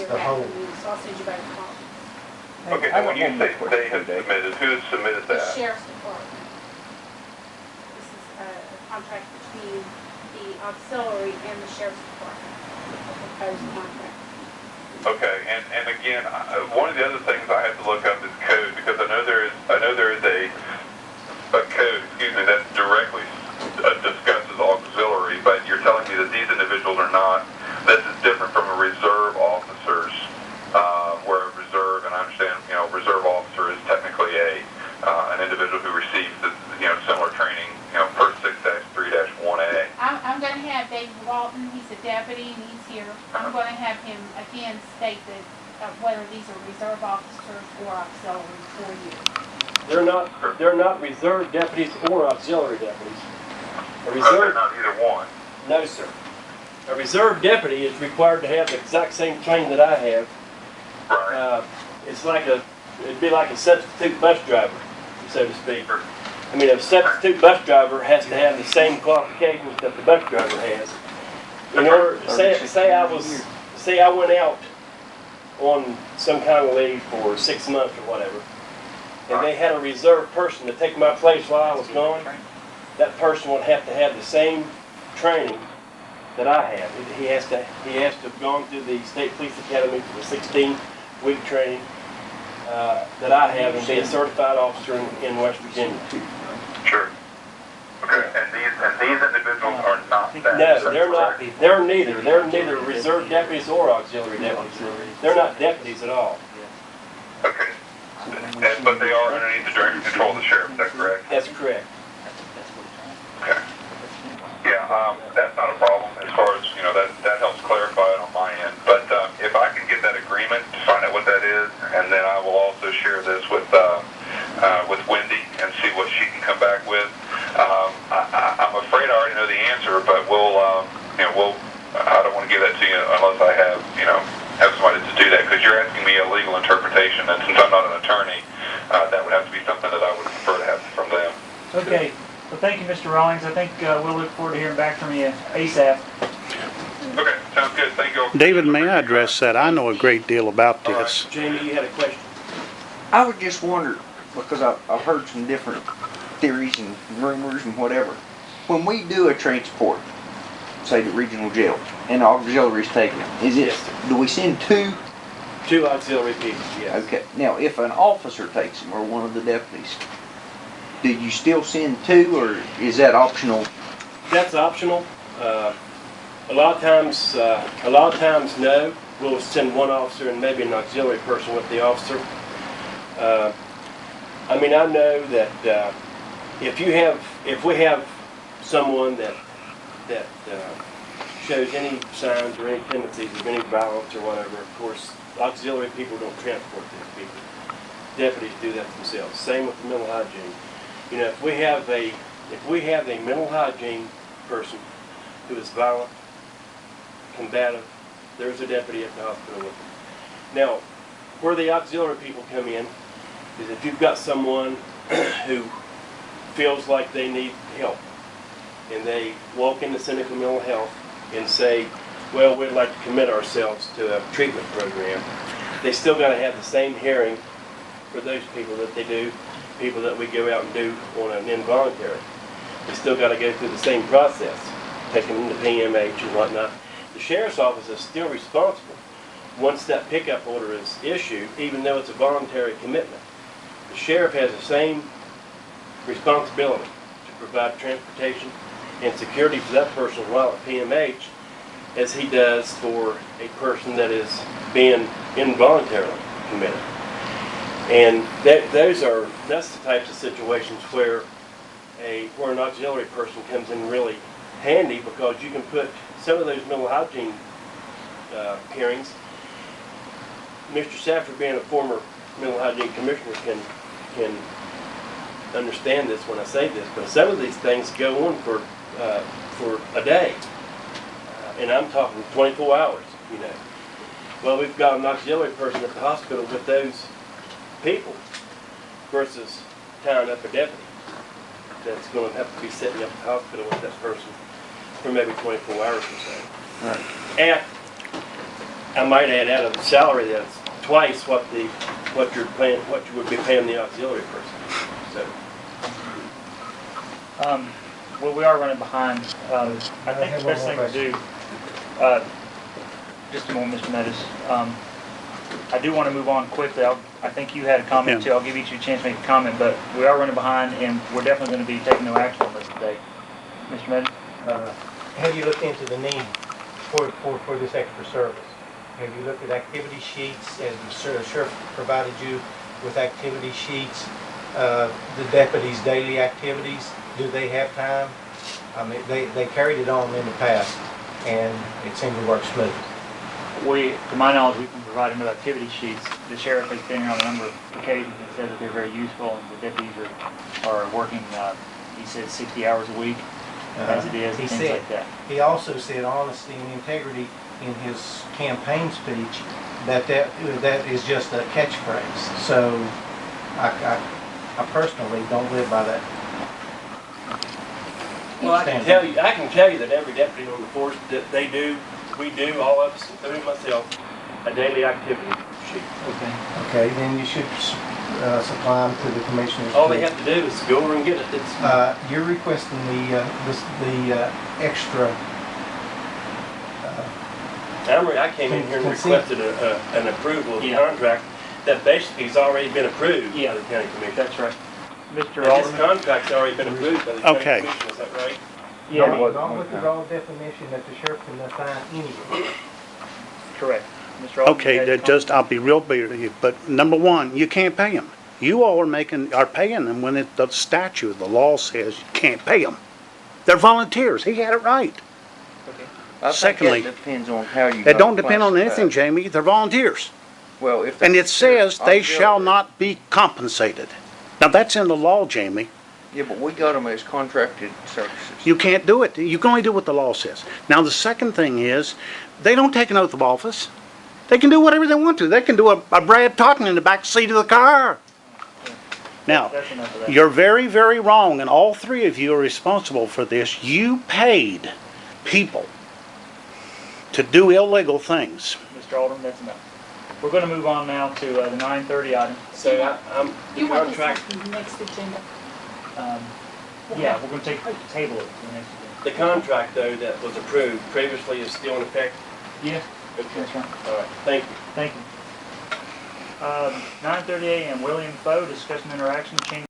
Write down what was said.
your acronym, so I'll send you back a copy. Okay, and when you say they have submitted, who has submitted The that? Sheriff's Department. This is a contract between the auxiliary and the Sheriff's Department. A proposed contract. Okay, and again, one of the other things I have to look up is code, because I know there is a code, that directly discusses auxiliary, but you're telling me that these individuals are not. This is different from a reserve officer's, where a reserve, and I understand, reserve officer is technically an individual who receives similar training, per 6-3-1A. I'm going to have David Walton. He's a deputy and he's here. I'm going to have him again state that whether these are reserve officers or auxiliary for you. They're not reserve deputies or auxiliary deputies. They're not either one. No, sir. A reserve deputy is required to have the exact same training that I have. Right. It'd be like a substitute bus driver, so to speak. I mean, a substitute bus driver has to have the same qualifications that the bus driver has. In order, say I went out on some kind of leave for 6 months or whatever, and they had a reserve person to take my place while I was gone, that person would have to have the same training that I have. He has to have gone through the State Police Academy for the 16-week training that I have and be a certified officer in West Virginia. Sure. Okay. And these individuals are not that. No, they're not. They're neither reserve deputies or auxiliary deputies. They're not deputies at all. Okay. But they are underneath the direct control of the sheriff. Is that correct? That's correct. Okay. Yeah, that's not a problem as far as, that helps clarify it on my end. But if I can get that agreement to find out what that is, and then I will also share this with Wendy and see what she can come back with. I'm afraid I already know the answer, but I don't want to give that to you unless I have somebody to do that, because you're asking me a legal interpretation, and since I'm not an attorney, that would have to be something that I would prefer to have from them. Okay. Well, thank you, Mr. Rawlings. I think we'll look forward to hearing back from you ASAP. Okay, sounds good. Thank you. David, may I address that? I know a great deal about this. Right. Jamie, you had a question? I would just wonder, because I've heard some different theories and rumors and whatever. When we do a transport, say the regional jail, and auxiliaries taken, do we send two? Two auxiliary people, yes. Okay. Now, if an officer takes them, or one of the deputies, do you still send two, or is that optional? That's optional. A lot of times, no. We'll send one officer and maybe an auxiliary person with the officer. I mean, I know that if we have someone that shows any signs or any tendencies of any violence or whatever, of course, auxiliary people don't transport these people. Deputies do that themselves. Same with the mental hygiene. If we have a mental hygiene person who is violent, combative, there's a deputy at the hospital with them. Now, where the auxiliary people come in is if you've got someone who feels like they need help, and they walk into Seneca Mental Health and say, well, we'd like to commit ourselves to a treatment program, they still got to have the same hearing for those people that they do people that we go out and do on an involuntary. They still got to go through the same process, take them into PMH and whatnot. The sheriff's office is still responsible once that pickup order is issued, even though it's a voluntary commitment. The sheriff has the same responsibility to provide transportation and security for that person while at PMH as he does for a person that is being involuntarily committed. And that's the types of situations where an auxiliary person comes in really handy, because you can put some of those mental hygiene hearings. Mr. Safford, being a former mental hygiene commissioner, can understand this when I say this, but some of these things go on for a day, and I'm talking 24 hours. Well, we've got an auxiliary person at the hospital with those people versus tying up a deputy that's going to have to be sitting up at the hospital with that person for maybe 24 hours or so. Right. I might add out of the salary, that's twice what you would be paying the auxiliary person. So, Well, we are running behind. I think the best thing to do, just a moment, Mr. Meadows. I do want to move on quickly. I think you had a comment too. I'll give each of you a chance to make a comment, but we are running behind and we're definitely going to be taking no action on this today. Mr. Meadows? Have you looked into the need for this extra service? Have you looked at activity sheets? Has the sheriff provided you with activity sheets? The deputies' daily activities, do they have time? I mean, they carried it on in the past, and it seemed to work smooth. To my knowledge, we can provide enough activity sheets. The sheriff has been here on a number of occasions and said that they're very useful, and the deputies are working, he said 60 hours a week as it is, and things like that. He also said honesty and integrity in his campaign speech, that is just a catchphrase. So I personally don't live by that. well, I can tell you that every deputy on the force, that we do, all of us, including myself, a daily activity sheet. Okay, then you should supply them to the commissioners. All they have to do is go over and get it. You're requesting the extra. I came in here and requested an approval of the contract that basically has already been approved by the county commission. That's right. Mr. And Alderman? this contract's already been approved by the county commission, is that right? Yeah, Not with the raw definition that the sheriff can assign anyway. correct. Mr. Alderman, you Okay, had a that just, I'll be real clear to you, but number one, you can't pay them. You all are paying them when the statute, the law says you can't pay them. They're volunteers. He had it right. Okay. I Secondly, think that depends on how you. It don't depend on classify anything, it. Jamie. They're volunteers. Well, if And it says they auxiliary. shall not be compensated. Now, that's in the law, Jamie. Yeah, but we got them as contracted services. You can't do it. You can only do what the law says. Now, the second thing is, they don't take an oath of office. They can do whatever they want to. They can do a Brad talking in the back seat of the car. Now, That's enough of that. you're very, very wrong, and all three of you are responsible for this. You paid people to do illegal things. Mr. Alderman, that's enough. We're going to move on now to the 9:30 item. So the You want this contract, on the next agenda? Yeah, we're going to table it to the next agenda. the contract though that was approved previously is still in effect? Yeah, Okay. that's right. All right, thank you. Thank you. 9:30 a.m. William Foe, discussion interaction, change